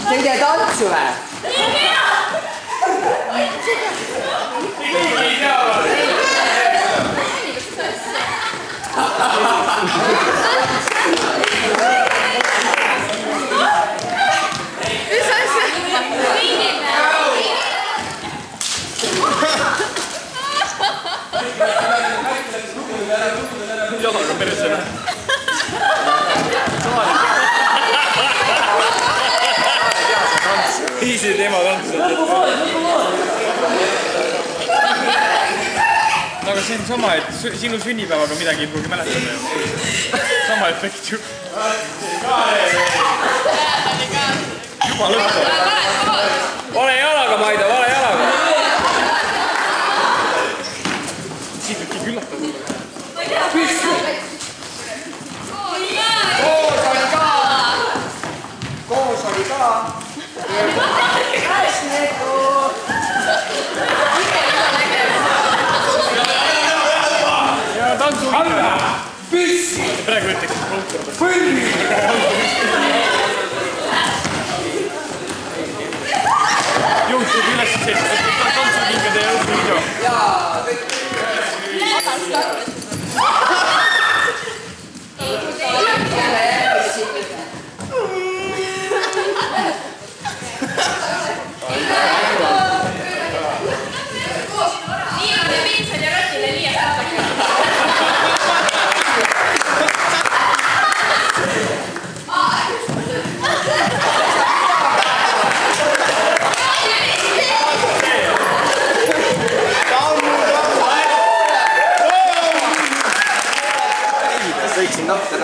Tegite tantsu või? Mis asja? Jalaga peresse lähe. Easy teema tantsu. Aga see on sama, et sinu sünnipäevaga midagi ei pruugi mäletada ju. Sama efekt ju. Juba lõppu. Vale jalaga, Maida, vale jalaga. Siit võtki küllatada. Püssi! Koos oli ka. Käes neku. Ja tantsu Alla! Püssi! praegu ütleks kohtuda. Põlli! Jõudsud üles tantsukingade ja õhtuvideo. Jaa! Võiksin nahta